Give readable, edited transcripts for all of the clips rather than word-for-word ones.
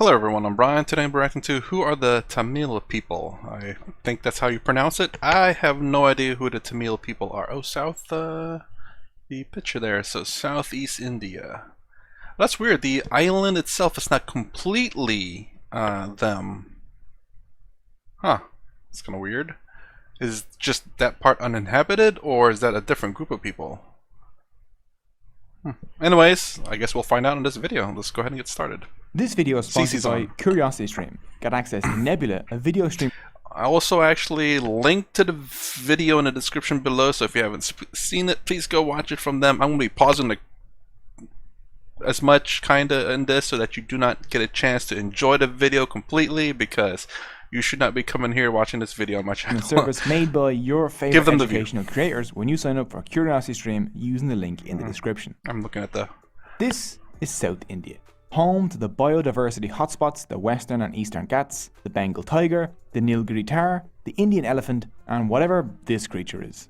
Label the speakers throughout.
Speaker 1: Hello everyone, I'm Brian. Today I'm reacting to Who Are the Tamil People? I think that's how you pronounce it. I have no idea who the Tamil people are. Oh, the picture there, so Southeast India. That's weird, the island itself is not completely them. Huh, that's kind of weird. Is just that part uninhabited, or is that a different group of people? Anyways, I guess we'll find out in this video. Let's go ahead and get started.
Speaker 2: This video is sponsored by CuriosityStream. Get access to Nebula, a video stream.
Speaker 1: I also actually linked to the video in the description below, so if you haven't seen it, please go watch it from them. I'm going to be pausing as much kinda in this so that you do not get a chance to enjoy the video completely, because you should not be coming here watching this video on my channel.
Speaker 2: A service made by your favorite educational creators when you sign up for CuriosityStream using the link in the description.
Speaker 1: I'm looking at the...
Speaker 2: This is South India, home to the biodiversity hotspots, the Western and Eastern Ghats, the Bengal tiger, the Nilgiri tar, the Indian elephant, and whatever this creature is.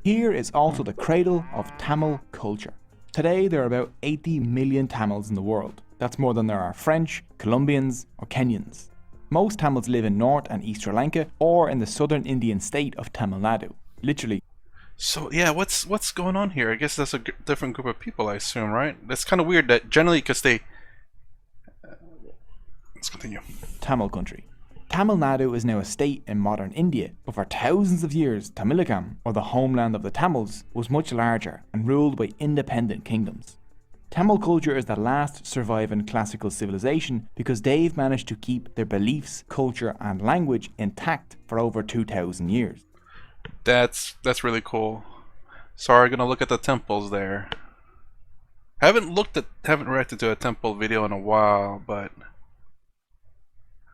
Speaker 2: Here is also the cradle of Tamil culture. Today there are about 80 million Tamils in the world. That's more than there are French, Colombians, or Kenyans. Most Tamils live in North and East Sri Lanka or in the southern Indian state of Tamil Nadu. Literally.
Speaker 1: So yeah, what's going on here? I guess that's a different group of people, I assume, right? That's kind of weird that generally, because they... let's continue.
Speaker 2: Tamil country. Tamil Nadu is now a state in modern India, but for thousands of years, Tamilakam, or the homeland of the Tamils, was much larger and ruled by independent kingdoms. Tamil culture is the last surviving classical civilization because they've managed to keep their beliefs, culture, and language intact for over 2,000 years.
Speaker 1: That's really cool. Sorry, gonna look at the temples there. Haven't reacted to a temple video in a while, but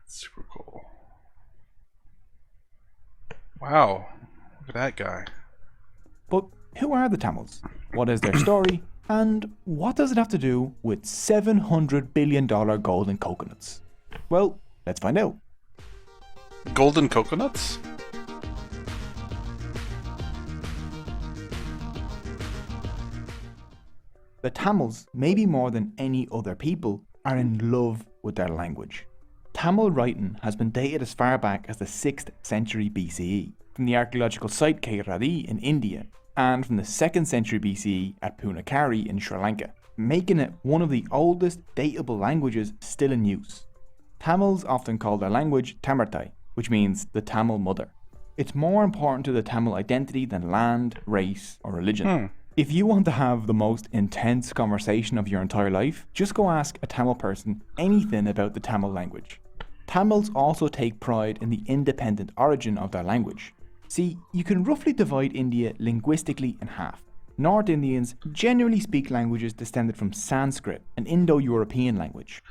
Speaker 1: that's super cool. Wow, look at that guy.
Speaker 2: But who are the Tamils? What is their story? And what does it have to do with $700 billion golden coconuts? Well, let's find out.
Speaker 1: Golden coconuts?
Speaker 2: The Tamils, maybe more than any other people, are in love with their language. Tamil writing has been dated as far back as the 6th century BCE, from the archaeological site Kairadi in India, and from the 2nd century BCE at Punakari in Sri Lanka, making it one of the oldest datable languages still in use. Tamils often call their language Tamartai, which means the Tamil mother. It's more important to the Tamil identity than land, race, or religion. If you want to have the most intense conversation of your entire life, just go ask a Tamil person anything about the Tamil language. Tamils also take pride in the independent origin of their language. See, you can roughly divide India linguistically in half. North Indians generally speak languages descended from Sanskrit, an Indo-European language.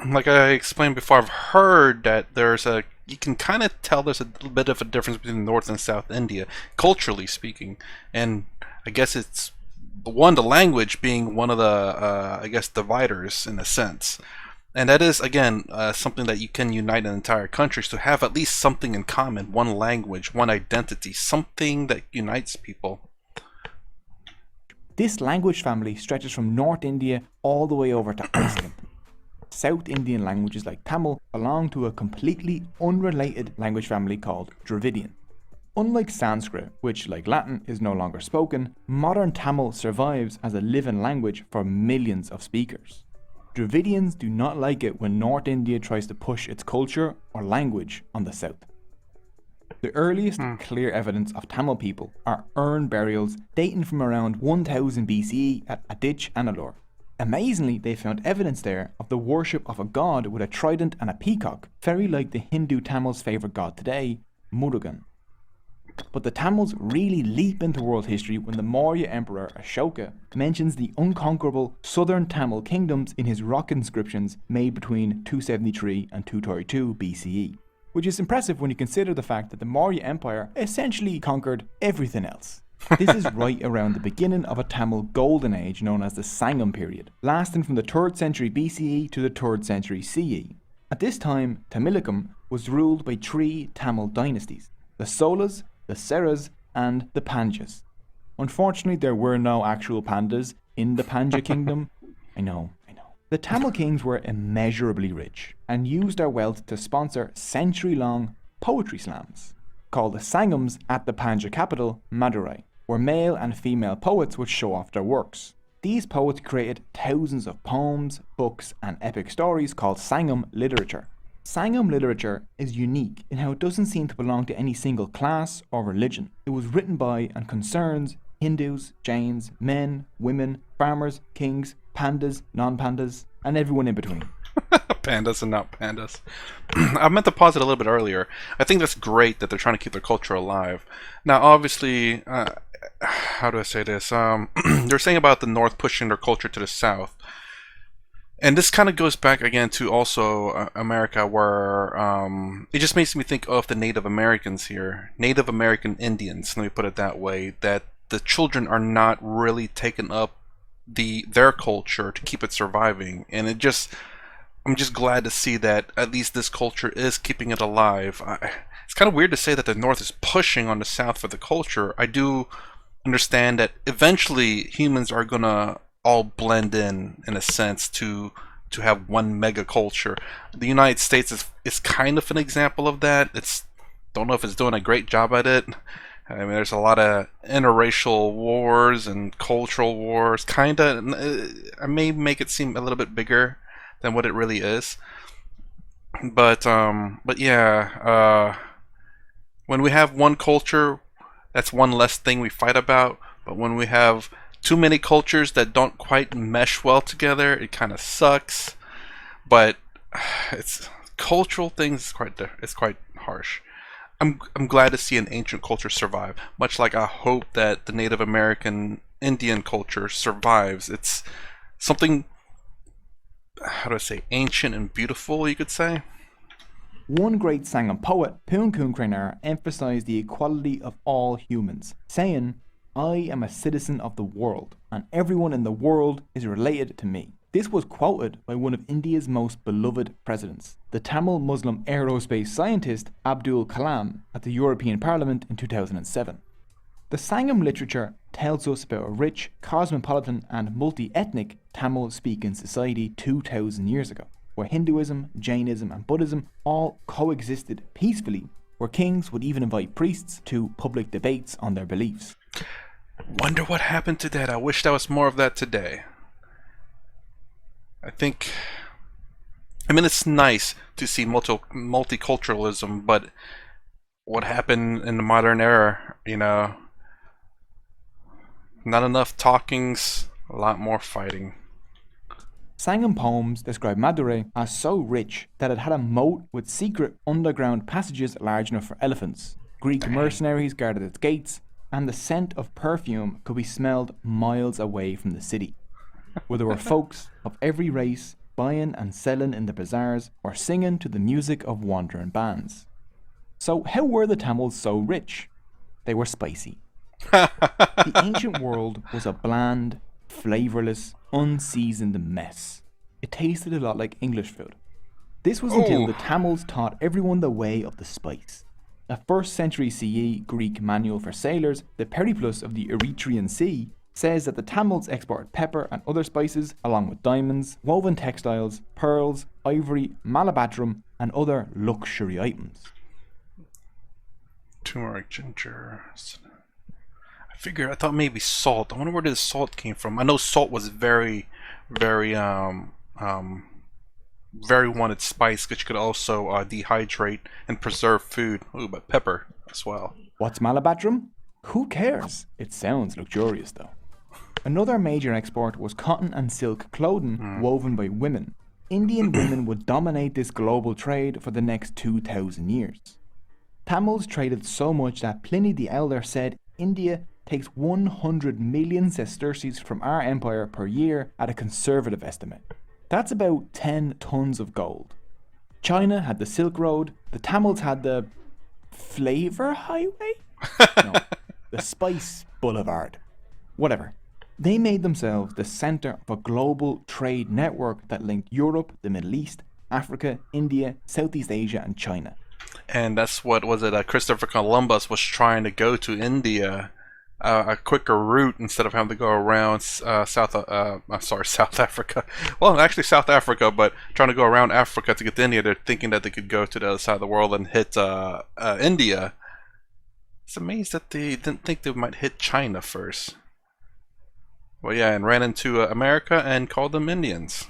Speaker 1: Like I explained before, I've heard that you can kind of tell there's a little bit of a difference between North and South India, culturally speaking. And I guess it's the language being one of the, I guess, dividers in a sense. And that is, again, something that you can unite an entire country, to have at least something in common, one language, one identity, something that unites people.
Speaker 2: This language family stretches from North India all the way over to Iceland. South Indian languages like Tamil belong to a completely unrelated language family called Dravidian. Unlike Sanskrit, which, like Latin, is no longer spoken, modern Tamil survives as a living language for millions of speakers. Dravidians do not like it when North India tries to push its culture or language on the south. The earliest clear evidence of Tamil people are urn burials dating from around 1000 BCE at Adich Annalur. Amazingly, they found evidence there of the worship of a god with a trident and a peacock, very like the Hindu Tamils' favourite god today, Murugan. But the Tamils really leap into world history when the Maurya Emperor Ashoka mentions the unconquerable southern Tamil kingdoms in his rock inscriptions made between 273 and 232 BCE, which is impressive when you consider the fact that the Maurya Empire essentially conquered everything else. This is right around the beginning of a Tamil golden age known as the Sangam period, lasting from the 3rd century BCE to the 3rd century CE. At this time, Tamilakam was ruled by 3 Tamil dynasties: the Solas, the Seras, and the Panjas. Unfortunately, there were no actual pandas in the Pandya kingdom. I know. The Tamil kings were immeasurably rich and used their wealth to sponsor century-long poetry slams, called the sangams at the Panja capital, Madurai, where male and female poets would show off their works. These poets created thousands of poems, books, and epic stories called sangam literature. Sangam literature is unique in how it doesn't seem to belong to any single class or religion. It was written by and concerns Hindus, Jains, men, women, farmers, kings, pandas, non-pandas, and everyone in between.
Speaker 1: Pandas and not pandas. I meant to pause it a little bit earlier. I think that's great that they're trying to keep their culture alive. Now, obviously, how do I say this? They're saying about the North pushing their culture to the South. And this kind of goes back again to also America, where it just makes me think of the Native Americans here. Native American Indians, let me put it that way, that the children are not really taking up their culture to keep it surviving. And I'm just glad to see that at least this culture is keeping it alive. It's kind of weird to say that the North is pushing on the South for the culture. I do understand that eventually humans are gonna all blend in a sense to have one mega culture. The United States is kind of an example of that. Don't know if it's doing a great job at it. I mean, there's a lot of interracial wars and cultural wars. I may make it seem a little bit bigger than what it really is. But yeah, when we have one culture, that's one less thing we fight about. But when we have too many cultures that don't quite mesh well together, it kind of sucks. But it's cultural things. It's quite harsh. I'm glad to see an ancient culture survive. Much like I hope that the Native American Indian culture survives. It's something, how do I say, ancient and beautiful, you could say.
Speaker 2: One great Sangam poet, Poon Kunkrenar, emphasized the equality of all humans, saying, "I am a citizen of the world, and everyone in the world is related to me." This was quoted by one of India's most beloved presidents, the Tamil Muslim aerospace scientist Abdul Kalam, at the European Parliament in 2007. The Sangam literature tells us about a rich, cosmopolitan and multi-ethnic Tamil-speaking society 2,000 years ago, where Hinduism, Jainism and Buddhism all coexisted peacefully, where kings would even invite priests to public debates on their beliefs.
Speaker 1: Wonder what happened to that. I wish there was more of that today. I mean, it's nice to see multiculturalism, but what happened in the modern era, not enough talkings, a lot more fighting.
Speaker 2: Sangam poems describe Madurai as so rich that it had a moat with secret underground passages large enough for elephants. Greek mercenaries guarded its gates, and the scent of perfume could be smelled miles away from the city, where there were folks of every race buying and selling in the bazaars or singing to the music of wandering bands. So how were the Tamils so rich? They were spicy. The ancient world was a bland, flavourless, unseasoned mess. It tasted a lot like English food. This was until the Tamils taught everyone the way of the spice. A 1st century CE Greek manual for sailors, the Periplus of the Erythraean Sea, says that the Tamils exported pepper and other spices, along with diamonds, woven textiles, pearls, ivory, malabadrum, and other luxury items.
Speaker 1: Turmeric, ginger. I thought maybe salt. I wonder where this salt came from. I know salt was very, very, very wanted spice, which could also dehydrate and preserve food. Ooh, but pepper as well.
Speaker 2: What's malabadrum? Who cares? It sounds luxurious though. Another major export was cotton and silk clothing woven by women. Indian women would dominate this global trade for the next 2,000 years. Tamils traded so much that Pliny the Elder said India takes 100 million sesterces from our empire per year at a conservative estimate. That's about 10 tons of gold. China had the Silk Road, the Tamils had the Flavor Highway? No, the Spice Boulevard. Whatever. They made themselves the centre of a global trade network that linked Europe, the Middle East, Africa, India, Southeast Asia and China.
Speaker 1: And that's what was it? Christopher Columbus was trying to go to India a quicker route instead of having to go around South Africa. Well, actually South Africa, but trying to go around Africa to get to India. They're thinking that they could go to the other side of the world and hit India. It's amazed that they didn't think they might hit China first. Well, yeah, and ran into America and called them Indians.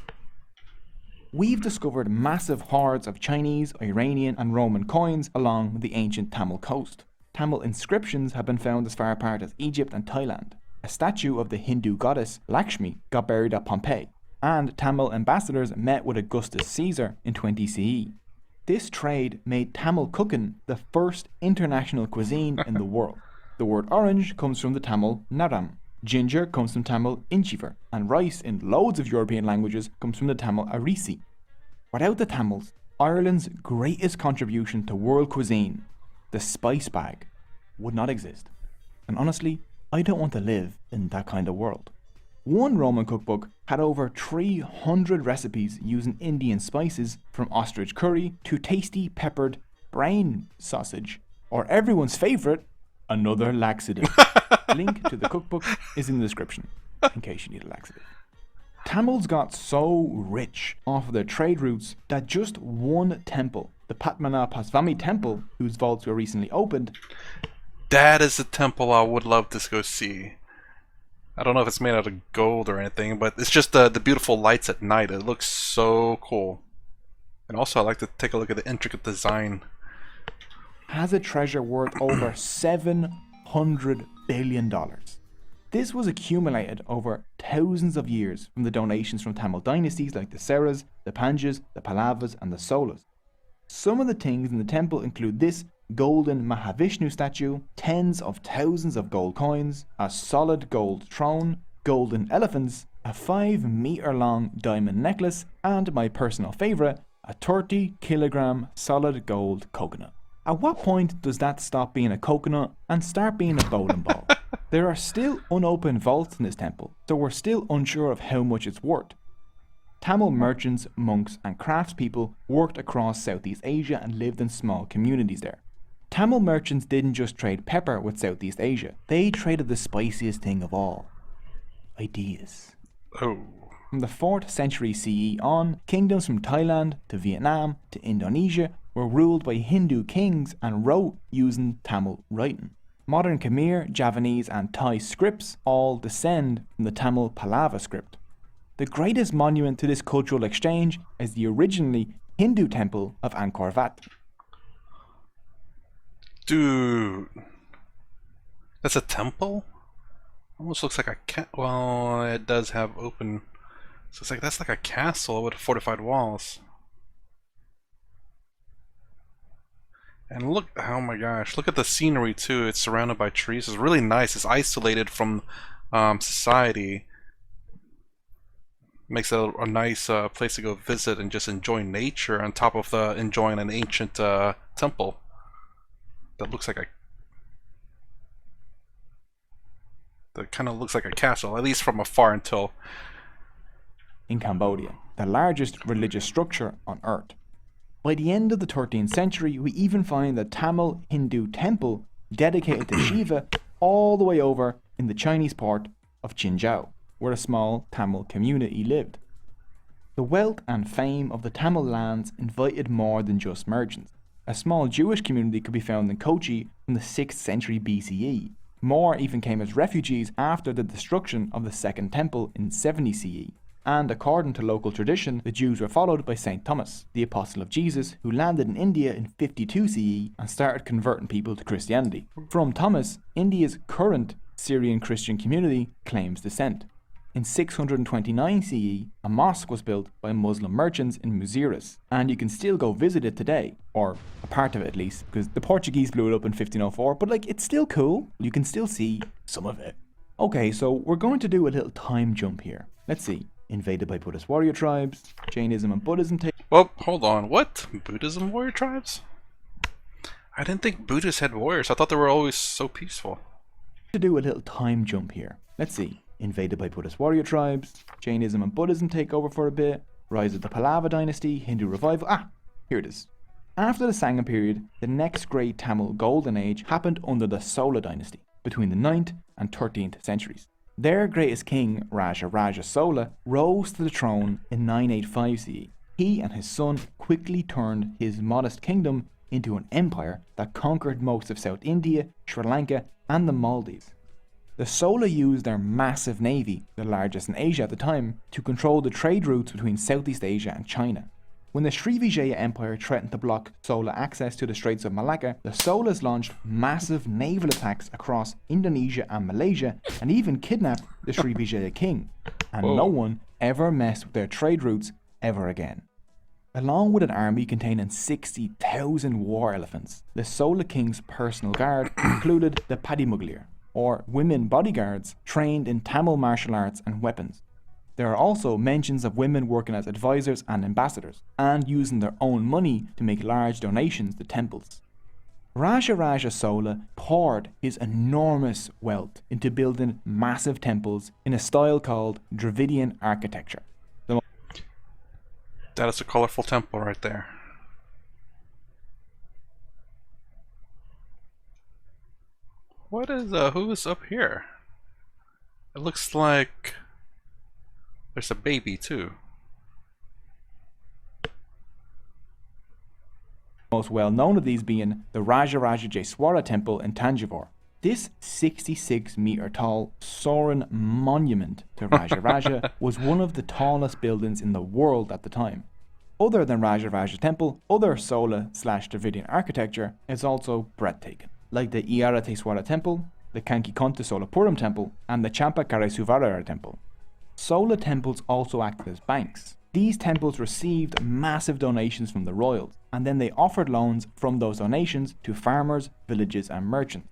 Speaker 2: We've discovered massive hordes of Chinese, Iranian and Roman coins along the ancient Tamil coast. Tamil inscriptions have been found as far apart as Egypt and Thailand. A statue of the Hindu goddess Lakshmi got buried at Pompeii, and Tamil ambassadors met with Augustus Caesar in 20 CE. This trade made Tamil cooking the first international cuisine in the world. The word orange comes from the Tamil naram. Ginger comes from Tamil inchiver, and rice in loads of European languages comes from the Tamil arisi. Without the Tamils, Ireland's greatest contribution to world cuisine, the spice bag, would not exist. And honestly, I don't want to live in that kind of world. One Roman cookbook had over 300 recipes using Indian spices, from ostrich curry to tasty peppered brain sausage, or everyone's favourite, another laxative. Link to the cookbook is in the description, in case you need a laxative. Tamils got so rich off of their trade routes that just one temple, the Padmanabhaswamy temple, whose vaults were recently opened.
Speaker 1: That is a temple I would love to go see. I don't know if it's made out of gold or anything, but it's just the beautiful lights at night. It looks so cool. And also I like to take a look at the intricate design.
Speaker 2: Has a treasure worth over $700 billion. This was accumulated over thousands of years from the donations from Tamil dynasties like the Seras, the Pandyas, the Pallavas and the Solas. Some of the things in the temple include this golden Mahavishnu statue, tens of thousands of gold coins, a solid gold throne, golden elephants, a 5-meter long diamond necklace, and my personal favourite, a 30-kilogram solid gold coconut. At what point does that stop being a coconut and start being a bowling ball? There are still unopened vaults in this temple, so we're still unsure of how much it's worth. Tamil merchants, monks and craftspeople worked across Southeast Asia and lived in small communities there. Tamil merchants didn't just trade pepper with Southeast Asia, they traded the spiciest thing of all: ideas.
Speaker 1: Oh.
Speaker 2: From the 4th century CE on, kingdoms from Thailand to Vietnam to Indonesia were ruled by Hindu kings and wrote using Tamil writing. Modern Khmer, Javanese and Thai scripts all descend from the Tamil Pallava script. The greatest monument to this cultural exchange is the originally Hindu temple of Angkor Wat.
Speaker 1: Dude. That's a temple? Almost looks like a well, it does have open. So it's like that's like a castle with fortified walls. And look, oh my gosh, look at the scenery too. It's surrounded by trees. It's really nice. It's isolated from society. Makes it a nice place to go visit and just enjoy nature on top of enjoying an ancient temple. That looks like that kind of looks like a castle, at least from afar until.
Speaker 2: In Cambodia, the largest religious structure on earth. By the end of the 13th century, we even find the Tamil Hindu temple dedicated to Shiva all the way over in the Chinese port of Qinzhou, where a small Tamil community lived. The wealth and fame of the Tamil lands invited more than just merchants. A small Jewish community could be found in Kochi from the 6th century BCE. More even came as refugees after the destruction of the Second Temple in 70 CE. And according to local tradition, the Jews were followed by St. Thomas, the apostle of Jesus, who landed in India in 52 CE and started converting people to Christianity. From Thomas, India's current Syrian Christian community claims descent. In 629 CE, a mosque was built by Muslim merchants in Muziris, and you can still go visit it today, or a part of it at least, because the Portuguese blew it up in 1504, but like, it's still cool. You can still see some of it. Okay, so we're going to do a little time jump here. Let's see. Invaded by Buddhist warrior tribes, Jainism and Buddhism take.
Speaker 1: Well, hold on. What? Buddhism warrior tribes? I didn't think Buddhists had warriors. I thought they were always so peaceful.
Speaker 2: To do a little time jump here. Let's see. Invaded by Buddhist warrior tribes, Jainism and Buddhism take over for a bit, rise of the Pallava dynasty, Hindu revival. Here it is. After the Sangam period, the next great Tamil golden age happened under the Chola dynasty. between the 9th and 13th centuries. Their greatest king, Raja Sola, rose to the throne in 985 CE. He and his son quickly turned his modest kingdom into an empire that conquered most of South India, Sri Lanka, and the Maldives. The Sola used their massive navy, the largest in Asia at the time, to control the trade routes between Southeast Asia and China. When the Srivijaya Empire threatened to block Sola access to the Straits of Malacca, the Solas launched massive naval attacks across Indonesia and Malaysia and even kidnapped the Srivijaya king. And
Speaker 1: Whoa.
Speaker 2: no one ever messed with their trade routes ever again. Along with an army containing 60,000 war elephants, the Sola king's personal guard included the Padimuglir, or women bodyguards trained in Tamil martial arts and weapons. There are also mentions of women working as advisors and ambassadors, and using their own money to make large donations to temples. Raja Sola poured his enormous wealth into building massive temples in a style called Dravidian architecture.
Speaker 1: That is a colorful temple right there. What is, who is up here? It looks like there's a baby too.
Speaker 2: Most well known of these being the Raja temple in Tanjavur. This 66-meter tall soaring monument to Raja was one of the tallest buildings in the world at the time. Other than Raja temple, other Sola/Dravidian architecture is also breathtaking, like the Iarateswara temple, the Kankikonta Solapuram temple, and the Champakaresuvarara temple. Sola temples also acted as banks. These temples received massive donations from the royals, and then they offered loans from those donations to farmers, villages, and merchants.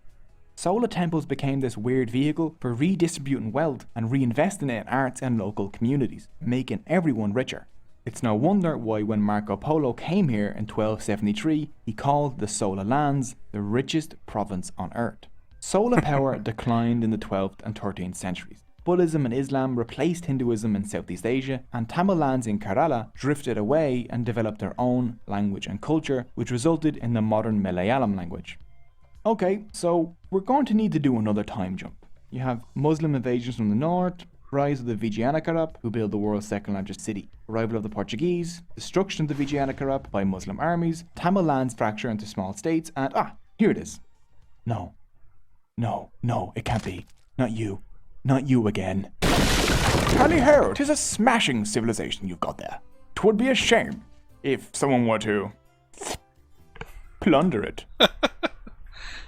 Speaker 2: Sola temples became this weird vehicle for redistributing wealth and reinvesting it in arts and local communities, making everyone richer. It's no wonder why when Marco Polo came here in 1273, he called the Sola lands the richest province on earth. Sola power declined in the 12th and 13th centuries. Buddhism and Islam replaced Hinduism in Southeast Asia, and Tamil lands in Kerala drifted away and developed their own language and culture, which resulted in the modern Malayalam language. Okay, so we're going to need to do another time jump. You have Muslim invasions from the north, rise of the Vijayanakarap, who built the world's second largest city, arrival of the Portuguese, destruction of the Vijayanakarap by Muslim armies, Tamil lands fracture into small states, and here it is. No, it can't be. Not you. Not you again. Tally ho, 'tis a smashing civilization you've got there. 'Twould be a shame if someone were to plunder it.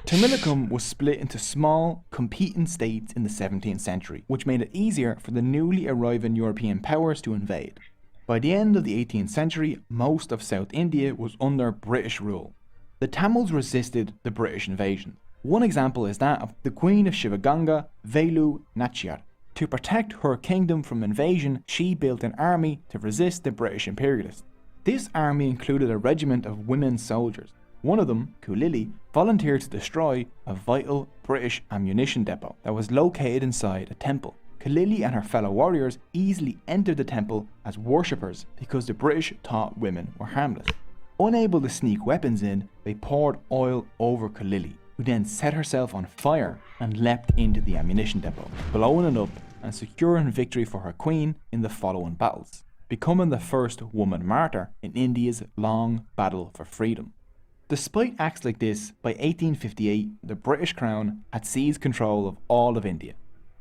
Speaker 2: Tamilakam was split into small, competing states in the 17th century, which made it easier for the newly arriving European powers to invade. By the end of the 18th century, most of South India was under British rule. The Tamils resisted the British invasion. One example is that of the Queen of Shivaganga, Velu Nachiyar. To protect her kingdom from invasion, she built an army to resist the British imperialists. This army included a regiment of women soldiers. One of them, Kulili, volunteered to destroy a vital British ammunition depot that was located inside a temple. Kulili and her fellow warriors easily entered the temple as worshippers because the British thought women were harmless. Unable to sneak weapons in, they poured oil over Kulili, who then set herself on fire and leapt into the ammunition depot, blowing it up and securing victory for her queen in the following battles, becoming the first woman martyr in India's long battle for freedom. Despite acts like this, by 1858, the British Crown had seized control of all of India.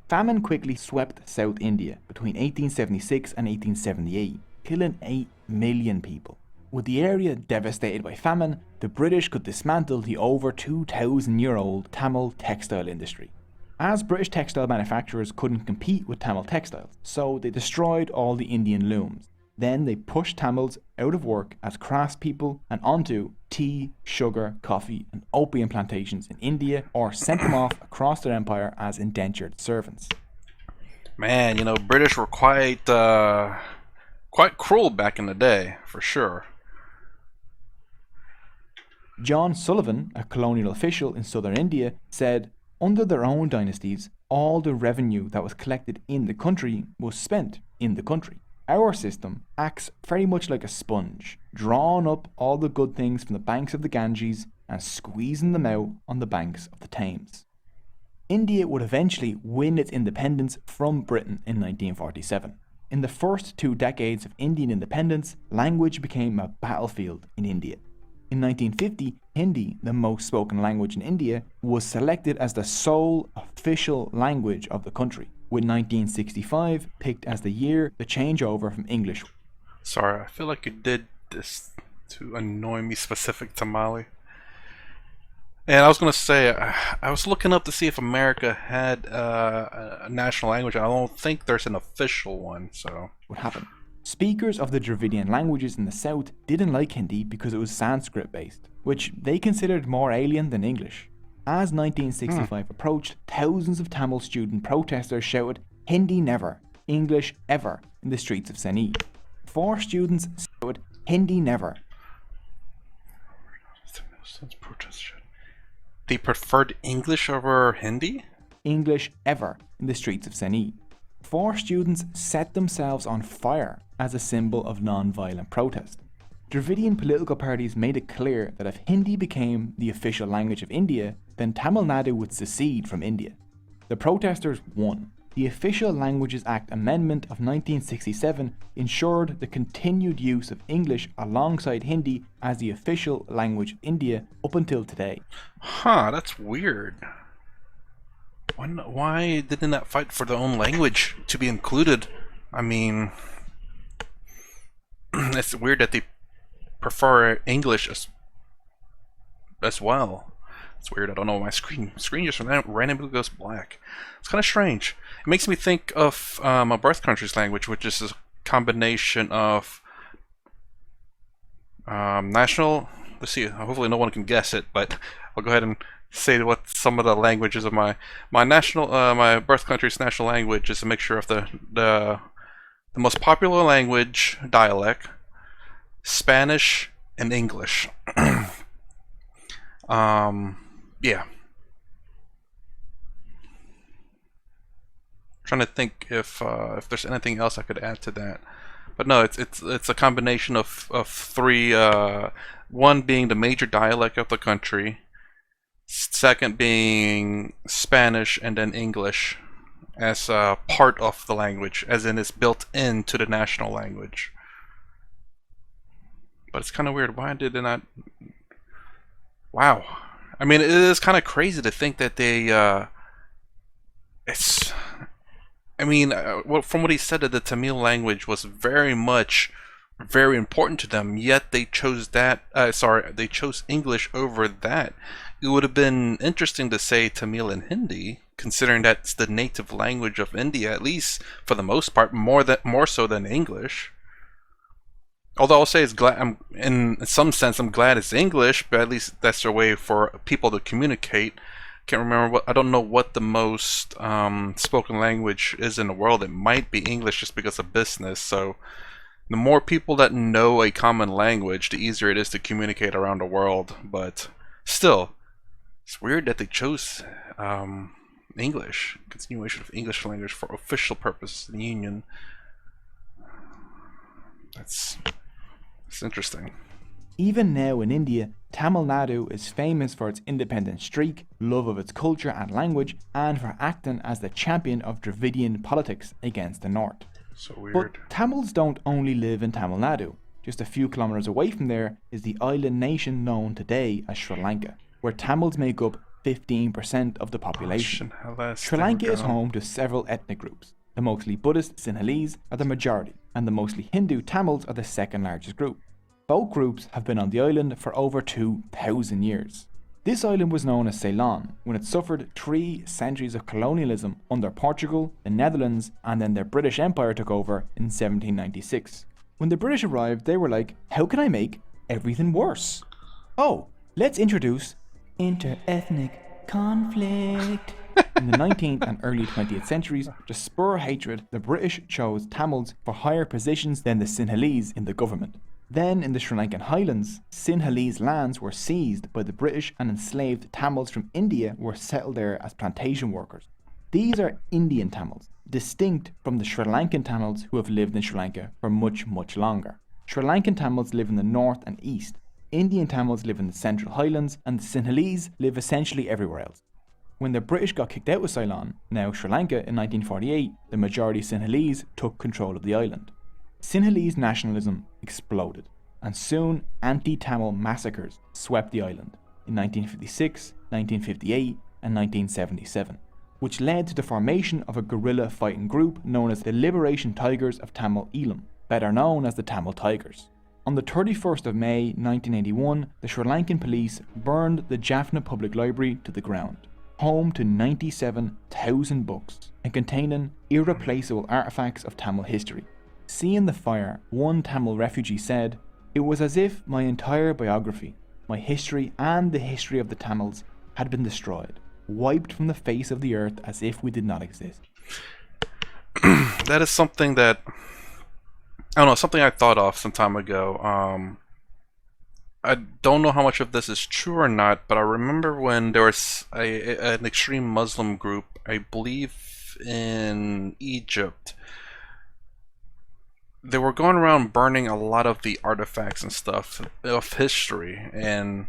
Speaker 2: Famine quickly swept South India between 1876 and 1878, killing 8 million people. With the area devastated by famine, the British could dismantle the over 2,000-year-old Tamil textile industry. As British textile manufacturers couldn't compete with Tamil textiles, so they destroyed all the Indian looms. Then they pushed Tamils out of work as craftspeople and onto tea, sugar, coffee and opium plantations in India, or sent them off across their empire as indentured servants.
Speaker 1: Man, British were quite cruel back in the day, for sure.
Speaker 2: John Sullivan, a colonial official in southern India, said, under their own dynasties, all the revenue that was collected in the country was spent in the country. Our system acts very much like a sponge, drawing up all the good things from the banks of the Ganges and squeezing them out on the banks of the Thames. India would eventually win its independence from Britain in 1947. In the first 2 decades of Indian independence, language became a battlefield in India. In 1950, Hindi, the most spoken language in India, was selected as the sole official language of the country, with 1965 picked as the year the changeover from English.
Speaker 1: Sorry, I feel like you did this to annoy me specific to Mali. And I was gonna say, I was looking up to see if America had a national language. I don't think there's an official one, so.
Speaker 2: Would happen. Speakers of the Dravidian languages in the south didn't like Hindi because it was Sanskrit based, which they considered more alien than English. As 1965 approached, thousands of Tamil student protesters shouted, "Hindi never, English ever," in the streets of Senni. 4 students shouted, "Hindi never."
Speaker 1: They preferred English over Hindi?
Speaker 2: English ever in the streets of Senni. 4 students set themselves on fire as a symbol of non-violent protest. Dravidian political parties made it clear that if Hindi became the official language of India, then Tamil Nadu would secede from India. The protesters won. The Official Languages Act Amendment of 1967 ensured the continued use of English alongside Hindi as the official language of India up until today.
Speaker 1: Huh, that's weird. Why didn't that fight for their own language to be included? I mean, it's weird that they prefer English as well. It's weird. I don't know. My screen just randomly goes black. It's kind of strange. It makes me think of my birth country's language, which is a combination of national. Let's see. Hopefully, no one can guess it, but I'll go ahead and say what some of the languages of my national my birth country's national language is a mixture of the most popular language dialect, Spanish, and English. Yeah. Trying to think if there's anything else I could add to that, but no, it's a combination of 3. One being the major dialect of the country, second being Spanish, and then English as part of the language, as in it's built into the national language. But it's kind of weird. Why did they not? Wow. I mean, it is kind of crazy to think that they. It's. I mean, from what he said, that the Tamil language was very important to them. Yet they chose that. They chose English over that. It would have been interesting to say Tamil and Hindi, considering that's the native language of India, at least for the most part, more so than English. Although I'll say in some sense, I'm glad it's English, but at least that's their way for people to communicate. Can't remember I don't know what the most spoken language is in the world. It might be English just because of business. So the more people that know a common language, the easier it is to communicate around the world. But still, it's weird that they chose English, continuation of English language for official purposes in the Union. It's interesting.
Speaker 2: Even now in India, Tamil Nadu is famous for its independent streak, love of its culture and language, and for acting as the champion of Dravidian politics against the North.
Speaker 1: So weird.
Speaker 2: But Tamils don't only live in Tamil Nadu. Just a few kilometers away from there is the island nation known today as Sri Lanka, where Tamils make up 15% of the population. Sri Lanka is home to several ethnic groups. The mostly Buddhist Sinhalese are the majority, and the mostly Hindu Tamils are the second largest group. Both groups have been on the island for over 2,000 years. This island was known as Ceylon when it suffered 3 centuries of colonialism under Portugal, the Netherlands, and then the British Empire took over in 1796. When the British arrived, they were like, how can I make everything worse? Oh, let's introduce inter-ethnic conflict. In the 19th and early 20th centuries, to spur hatred, the British chose Tamils for higher positions than the Sinhalese in the government. Then, in the Sri Lankan highlands, Sinhalese lands were seized by the British and enslaved Tamils from India were settled there as plantation workers. These are Indian Tamils, distinct from the Sri Lankan Tamils who have lived in Sri Lanka for much, much longer. Sri Lankan Tamils live in the north and east. Indian Tamils live in the central highlands, and the Sinhalese live essentially everywhere else. When the British got kicked out of Ceylon, now Sri Lanka, in 1948, the majority Sinhalese took control of the island. Sinhalese nationalism exploded, and soon anti-Tamil massacres swept the island in 1956, 1958 and 1977, which led to the formation of a guerrilla fighting group known as the Liberation Tigers of Tamil Eelam, better known as the Tamil Tigers. On the 31st of May 1981, the Sri Lankan police burned the Jaffna Public Library to the ground, home to 97,000 books and containing irreplaceable artefacts of Tamil history. Seeing the fire, one Tamil refugee said, "It was as if my entire biography, my history and the history of the Tamils had been destroyed, wiped from the face of the earth as if we did not exist."
Speaker 1: That is something that, I don't know, something I thought of some time ago. I don't know how much of this is true or not, but I remember when there was an extreme Muslim group, I believe in Egypt. They were going around burning a lot of the artifacts and stuff of history, and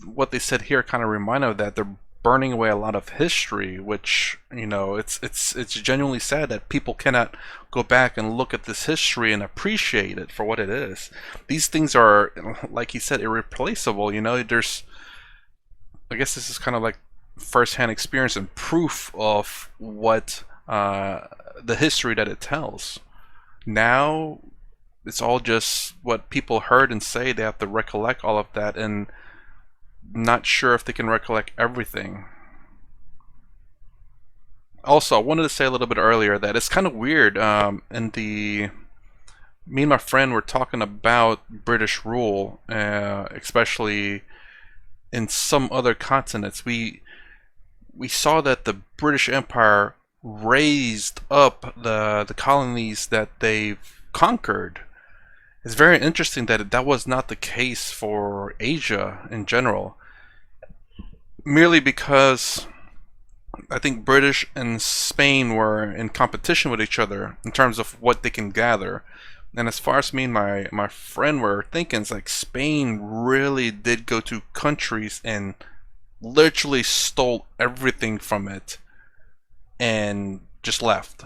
Speaker 1: what they said here kind of reminded me of that. They're burning away a lot of history, which, you know, it's genuinely sad that people cannot go back and look at this history and appreciate it for what it is. These things are, like he said, irreplaceable. You know, I guess this is kind of like first-hand experience and proof of what the history that it tells. Now it's all just what people heard and say. They have to recollect all of that, and not sure if they can recollect everything. Also, I wanted to say a little bit earlier that it's kind of weird. Me and my friend were talking about British rule, especially in some other continents. We saw that the British Empire raised up the colonies that they've conquered. It's very interesting that that was not the case for Asia in general, merely because I think British and Spain were in competition with each other in terms of what they can gather. And as far as me and my friend were thinking, it's like Spain really did go to countries and literally stole everything from it and just left.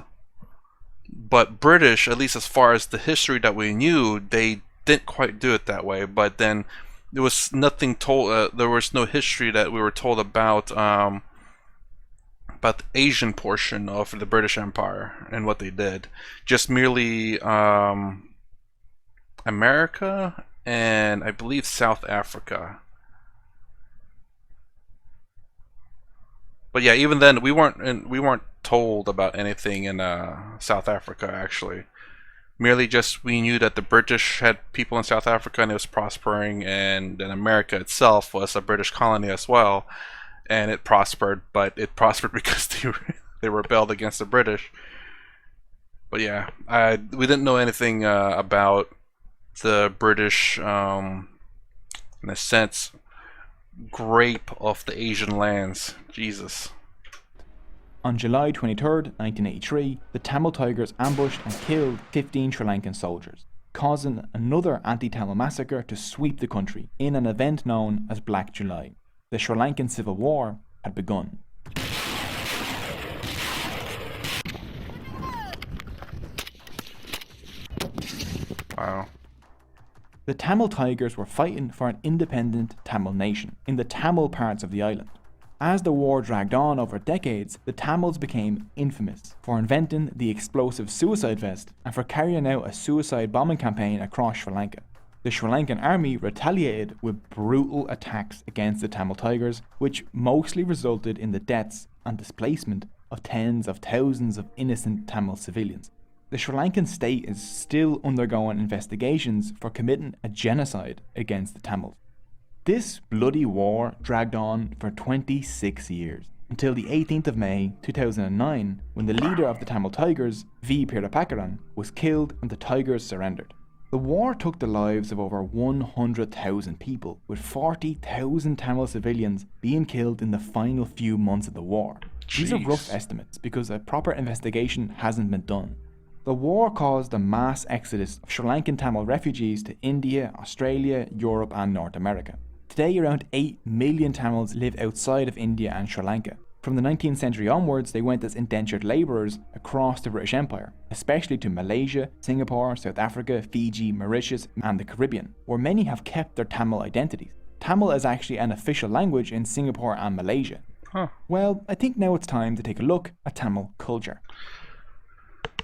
Speaker 1: But British, at least as far as the history that we knew, they didn't quite do it that way. But then there was nothing told. There was no history that we were told about the Asian portion of the British Empire and what they did. Just merely America and I believe South Africa. But yeah, even then we weren't told about anything in South Africa actually. Merely just we knew that the British had people in South Africa and it was prospering, and then America itself was a British colony as well, and it prospered, but it prospered because they rebelled against the British. But yeah, we didn't know anything about the British, in a sense, grape of the Asian lands. Jesus.
Speaker 2: On July 23rd, 1983, the Tamil Tigers ambushed and killed 15 Sri Lankan soldiers, causing another anti-Tamil massacre to sweep the country in an event known as Black July. The Sri Lankan Civil War had begun.
Speaker 1: Wow.
Speaker 2: The Tamil Tigers were fighting for an independent Tamil nation in the Tamil parts of the island. As the war dragged on over decades, the Tamils became infamous for inventing the explosive suicide vest and for carrying out a suicide bombing campaign across Sri Lanka. The Sri Lankan army retaliated with brutal attacks against the Tamil Tigers, which mostly resulted in the deaths and displacement of tens of thousands of innocent Tamil civilians. The Sri Lankan state is still undergoing investigations for committing a genocide against the Tamils. This bloody war dragged on for 26 years, until the 18th of May 2009, when the leader of the Tamil Tigers, V. Pirapakaran, was killed and the Tigers surrendered. The war took the lives of over 100,000 people, with 40,000 Tamil civilians being killed in the final few months of the war. These are rough estimates because a proper investigation hasn't been done. The war caused a mass exodus of Sri Lankan Tamil refugees to India, Australia, Europe and North America. Today, around 8 million Tamils live outside of India and Sri Lanka. From the 19th century onwards, they went as indentured labourers across the British Empire, especially to Malaysia, Singapore, South Africa, Fiji, Mauritius, and the Caribbean, where many have kept their Tamil identities. Tamil is actually an official language in Singapore and Malaysia.
Speaker 1: Huh.
Speaker 2: Well, I think now it's time to take a look at Tamil culture.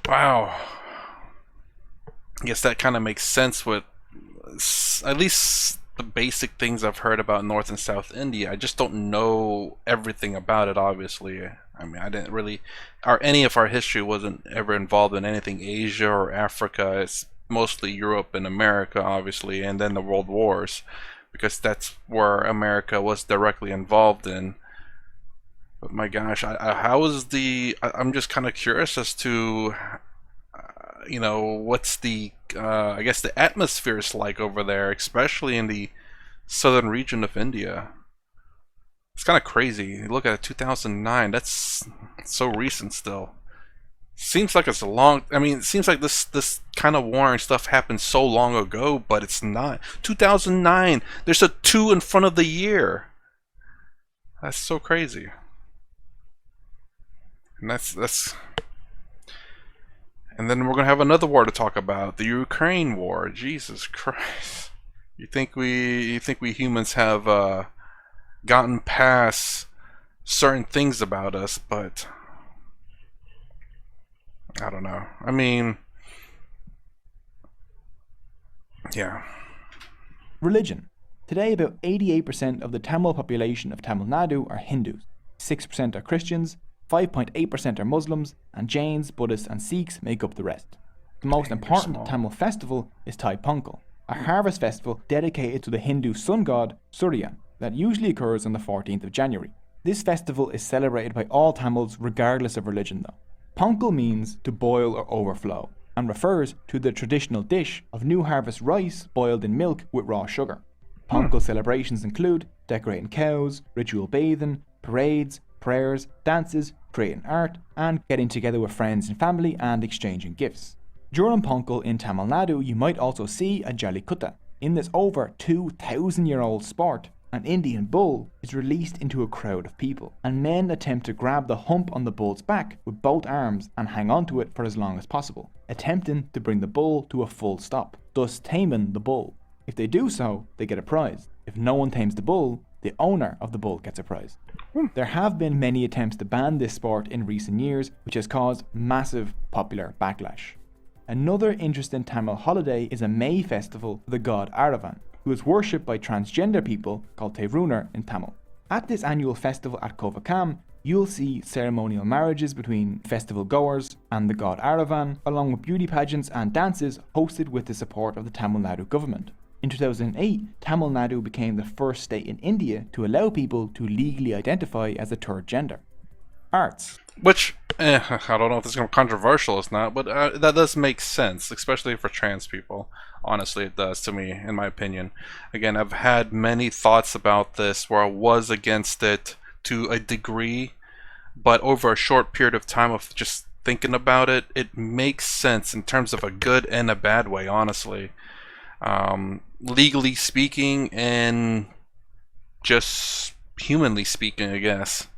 Speaker 1: Wow. I guess that kind of makes sense with at least the basic things I've heard about North and South India. I just don't know everything about it, obviously. I mean, I didn't really, or any of our history wasn't ever involved in anything Asia or Africa. It's mostly Europe and America, obviously, and then the World Wars, because that's where America was directly involved in. But my gosh, how is I'm just kind of curious as to, what's the, I guess the atmosphere is like over there, especially in the southern region of India. It's kind of crazy. You look at it, 2009, that's so recent still. Seems like it's a long, it seems like this kind of war and stuff happened so long ago, but it's not. 2009, there's a 2 in front of the year. That's so crazy. And that's and then we're gonna have another war to talk about, the Ukraine war. Jesus Christ! You think we humans have gotten past certain things about us, but I don't know. I mean, yeah.
Speaker 2: Religion. Today, about 88% of the Tamil population of Tamil Nadu are Hindus, 6% are Christians, 5.8% are Muslims, and Jains, Buddhists, and Sikhs make up the rest. The most important Tamil festival is Thai Pongal, a harvest festival dedicated to the Hindu sun god Surya that usually occurs on the 14th of January. This festival is celebrated by all Tamils regardless of religion though. Pongal means to boil or overflow, and refers to the traditional dish of new harvest rice boiled in milk with raw sugar. Pongal celebrations include decorating cows, ritual bathing, parades, prayers, dances, creating art, and getting together with friends and family and exchanging gifts. During Pongal in Tamil Nadu, you might also see a Jallikutta. In this over 2,000-year-old sport, an Indian bull is released into a crowd of people, and men attempt to grab the hump on the bull's back with both arms and hang onto it for as long as possible, attempting to bring the bull to a full stop, thus taming the bull. If they do so, they get a prize. If no one tames the bull, the owner of the bull gets a prize. There have been many attempts to ban this sport in recent years, which has caused massive popular backlash. Another interesting Tamil holiday is a May festival for the god Aravan, who is worshipped by transgender people called Terunar in Tamil. At this annual festival at Kovakam, you'll see ceremonial marriages between festival goers and the god Aravan, along with beauty pageants and dances hosted with the support of the Tamil Nadu government. In 2008, Tamil Nadu became the first state in India to allow people to legally identify as a third gender. Arts.
Speaker 1: Which, I don't know if this is controversial or not, but that does make sense, especially for trans people. Honestly, it does to me, in my opinion. Again, I've had many thoughts about this where I was against it to a degree, but over a short period of time of just thinking about it, it makes sense in terms of a good and a bad way, honestly. Legally speaking and just humanly speaking, I guess.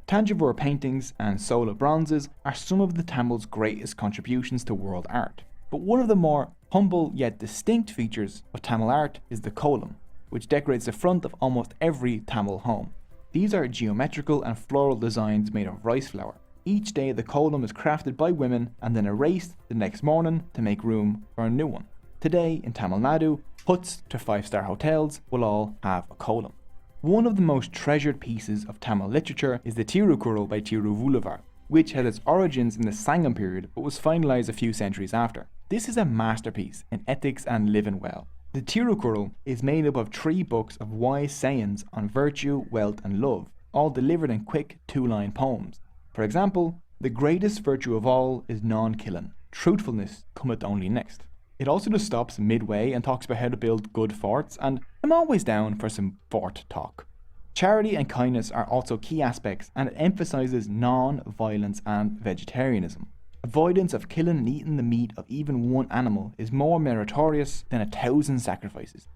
Speaker 2: Tanjavur paintings and Sola bronzes are some of the Tamils' greatest contributions to world art. But one of the more humble yet distinct features of Tamil art is the kolam, which decorates the front of almost every Tamil home. These are geometrical and floral designs made of rice flour. Each day the kolam is crafted by women and then erased the next morning to make room for a new one. Today in Tamil Nadu, huts to 5-star hotels will all have a kolam. One of the most treasured pieces of Tamil literature is the Tirukural by Tiruvulluvar, which had its origins in the Sangam period but was finalised a few centuries after. This is a masterpiece in ethics and living well. The Tirukural is made up of 3 books of wise sayings on virtue, wealth and love, all delivered in quick 2-line poems. For example, the greatest virtue of all is non-killing. Truthfulness cometh only next. It also just stops midway and talks about how to build good forts, and I'm always down for some fort talk. Charity and kindness are also key aspects, and it emphasises non-violence and vegetarianism. Avoidance of killing and eating the meat of even one animal is more meritorious than 1,000 sacrifices.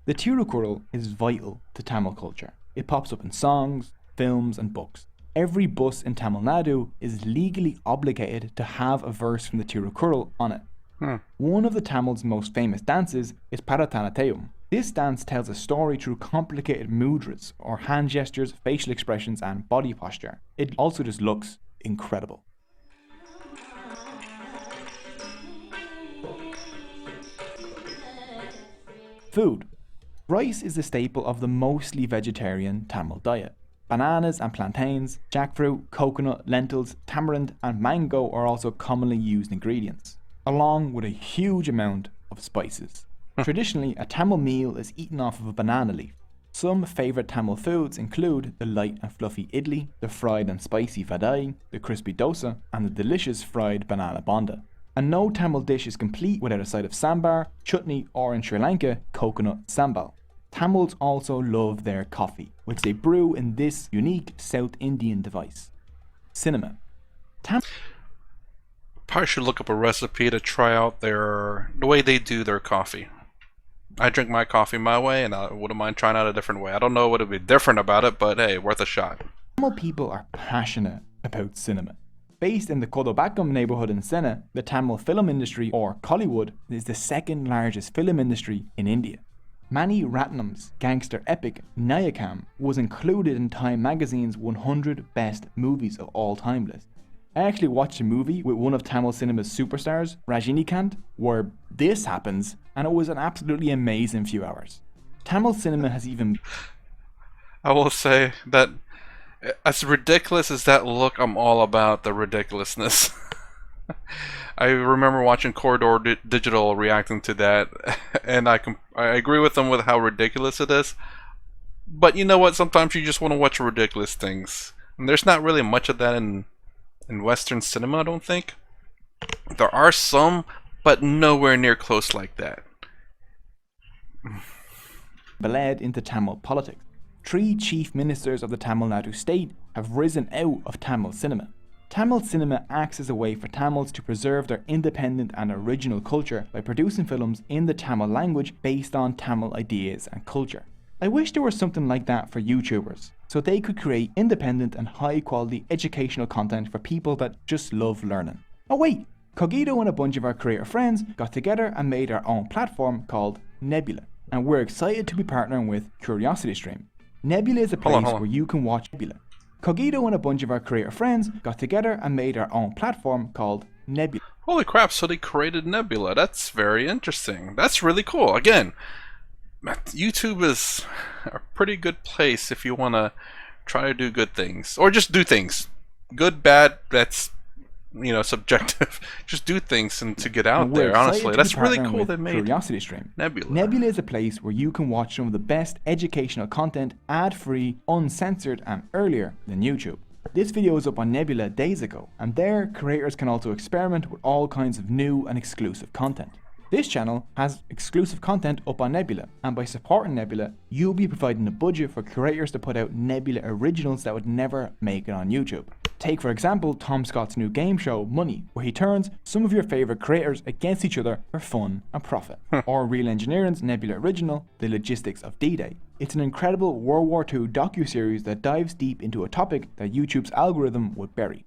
Speaker 2: The Tirukkural is vital to Tamil culture. It pops up in songs, films, and books. Every bus in Tamil Nadu is legally obligated to have a verse from the Tirukkural on it. One of the Tamil's most famous dances is Paratanateum. This dance tells a story through complicated mudras, or hand gestures, facial expressions, and body posture. It also just looks incredible. Food. Rice is the staple of the mostly vegetarian Tamil diet. Bananas and plantains, jackfruit, coconut, lentils, tamarind, and mango are also commonly used ingredients, along with a huge amount of spices. Traditionally, a Tamil meal is eaten off of a banana leaf. Some favourite Tamil foods include the light and fluffy idli, the fried and spicy vadai, the crispy dosa, and the delicious fried banana bonda. And no Tamil dish is complete without a side of sambar, chutney, or in Sri Lanka, coconut sambal. Tamils also love their coffee, which they brew in this unique South Indian device. Cinema.
Speaker 1: Probably should look up a recipe to try out the way they do their coffee. I drink my coffee my way, and I wouldn't mind trying out a different way. I don't know what would be different about it, but hey, worth a shot.
Speaker 2: Tamil people are passionate about cinema. Based in the Kodobakam neighbourhood in Sena, the Tamil film industry, or Kollywood, is the second largest film industry in India. Mani Ratnam's gangster epic Nayakam was included in Time magazine's 100 best movies of all time list. I actually watched a movie with one of Tamil cinema's superstars, Rajinikanth, where this happens, and it was an absolutely amazing few hours. Tamil cinema has even...
Speaker 1: I will say that as ridiculous as that look, I'm all about the ridiculousness. I remember watching Corridor Digital reacting to that, and I agree with them with how ridiculous it is. But you know what? Sometimes you just want to watch ridiculous things, and there's not really much of that in Western cinema. I don't think there are some, but nowhere near close like that.
Speaker 2: Bled into Tamil politics. 3 chief ministers of the Tamil Nadu state have risen out of Tamil cinema. Tamil cinema acts as a way for Tamils to preserve their independent and original culture by producing films in the Tamil language based on Tamil ideas and culture. I wish there was something like that for YouTubers, so they could create independent and high quality educational content for people that just love learning. Oh wait, Cogito and a bunch of our creator friends got together and made our own platform called Nebula, and we're excited to be partnering with CuriosityStream. Nebula is a place where you can watch Nebula. Cogito and a bunch of our creator friends got together and made our own platform called Nebula.
Speaker 1: Holy crap, so they created Nebula. That's very interesting. That's really cool. Again, YouTube is a pretty good place if you want to try to do good things. Or just do things. Good, bad, that's, subjective. Just do things and to get out there, honestly. That's really cool they made
Speaker 2: CuriosityStream.
Speaker 1: Nebula.
Speaker 2: Nebula is a place where you can watch some of the best educational content ad-free, uncensored, and earlier than YouTube. This video was up on Nebula days ago, and there creators can also experiment with all kinds of new and exclusive content. This channel has exclusive content up on Nebula, and by supporting Nebula, you'll be providing a budget for creators to put out Nebula originals that would never make it on YouTube. Take for example Tom Scott's new game show, Money, where he turns some of your favourite creators against each other for fun and profit. Or Real Engineering's Nebula original, The Logistics of D-Day. It's an incredible World War II docu-series that dives deep into a topic that YouTube's algorithm would bury.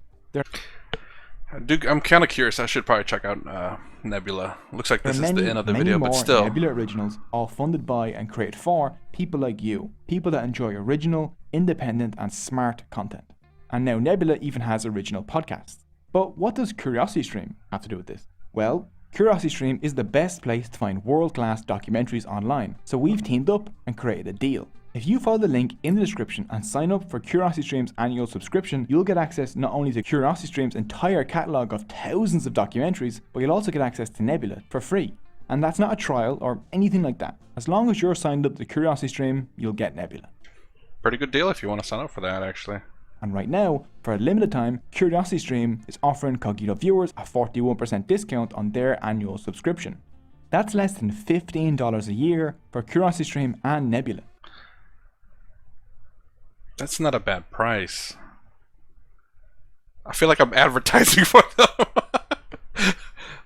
Speaker 1: I'm kind of curious. I should probably check out Nebula. Looks like this is the end of the video, but still.
Speaker 2: Nebula originals, all funded by and created for people like you. People that enjoy original, independent, and smart content. And now Nebula even has original podcasts. But what does CuriosityStream have to do with this? Well, CuriosityStream is the best place to find world-class documentaries online, so we've teamed up and created a deal. If you follow the link in the description and sign up for CuriosityStream's annual subscription, you'll get access not only to CuriosityStream's entire catalogue of thousands of documentaries, but you'll also get access to Nebula for free. And that's not a trial or anything like that. As long as you're signed up to CuriosityStream, you'll get Nebula.
Speaker 1: Pretty good deal if you want to sign up for that, actually.
Speaker 2: And right now, for a limited time, CuriosityStream is offering Cogito viewers a 41% discount on their annual subscription. That's less than $15 a year for CuriosityStream and Nebula.
Speaker 1: That's not a bad price. I feel like I'm advertising for them.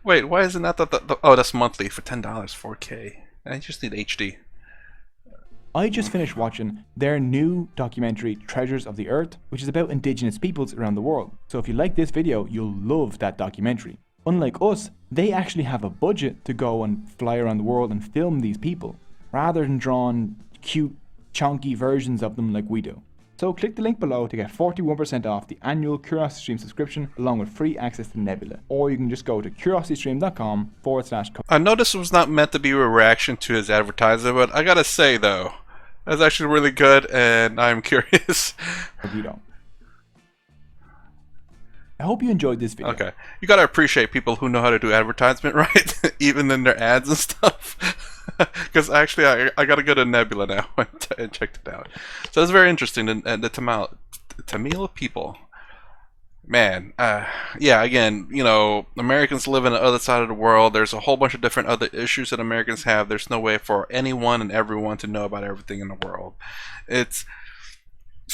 Speaker 1: Wait, why isn't that oh, that's monthly for $10, 4K. I just need HD.
Speaker 2: I just finished watching their new documentary, Treasures of the Earth, which is about indigenous peoples around the world. So if you like this video, you'll love that documentary. Unlike us, they actually have a budget to go and fly around the world and film these people, rather than drawing cute, chonky versions of them like we do. So click the link below to get 41% off the annual CuriosityStream subscription along with free access to Nebula. Or you can just go to curiositystream.com/.
Speaker 1: I know this was not meant to be a reaction to his advertisement, but I gotta say though, that's actually really good and I'm curious.
Speaker 2: You don't. I hope you enjoyed this video.
Speaker 1: Okay. You gotta appreciate people who know how to do advertisement, right? Even in their ads and stuff. Because actually, I gotta go to Nebula now and checked it out. So it's very interesting. And the Tamil people, man, yeah. Again, you know, Americans live on the other side of the world. There's a whole bunch of different other issues that Americans have. There's no way for anyone and everyone to know about everything in the world. It's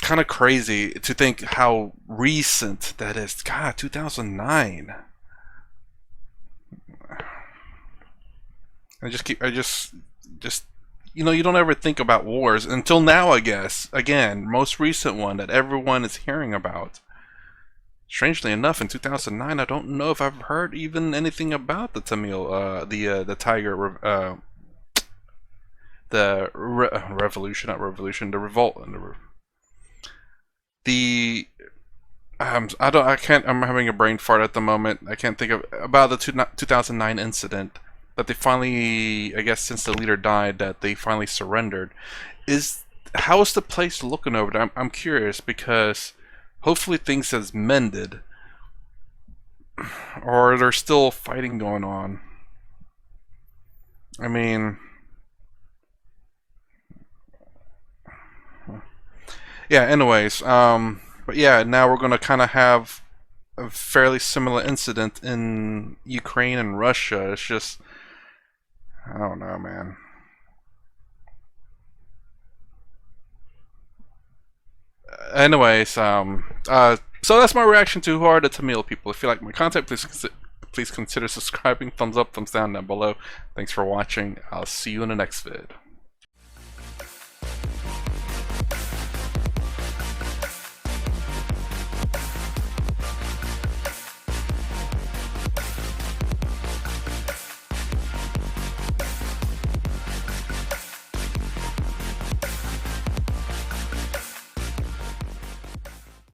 Speaker 1: kind of crazy to think how recent that is. God, 2009. I just, you know, you don't ever think about wars until now, I guess. Again, most recent one that everyone is hearing about. Strangely enough, in 2009, I don't know if I've heard even anything about the Tamil, the tiger, revolution, not revolution, the revolt, I'm having a brain fart at the moment. I can't think of about the 2009 incident. That they finally, I guess since the leader died, that they finally surrendered. How is the place looking over there? I'm curious because hopefully things has mended, or there's still fighting going on. I mean, yeah. Anyways, but yeah, now we're gonna kind of have a fairly similar incident in Ukraine and Russia. It's just, I don't know, man. Anyways, so that's my reaction to who are the Tamil people. If you like my content, please consider subscribing. Thumbs up, thumbs down below. Thanks for watching. I'll see you in the next vid.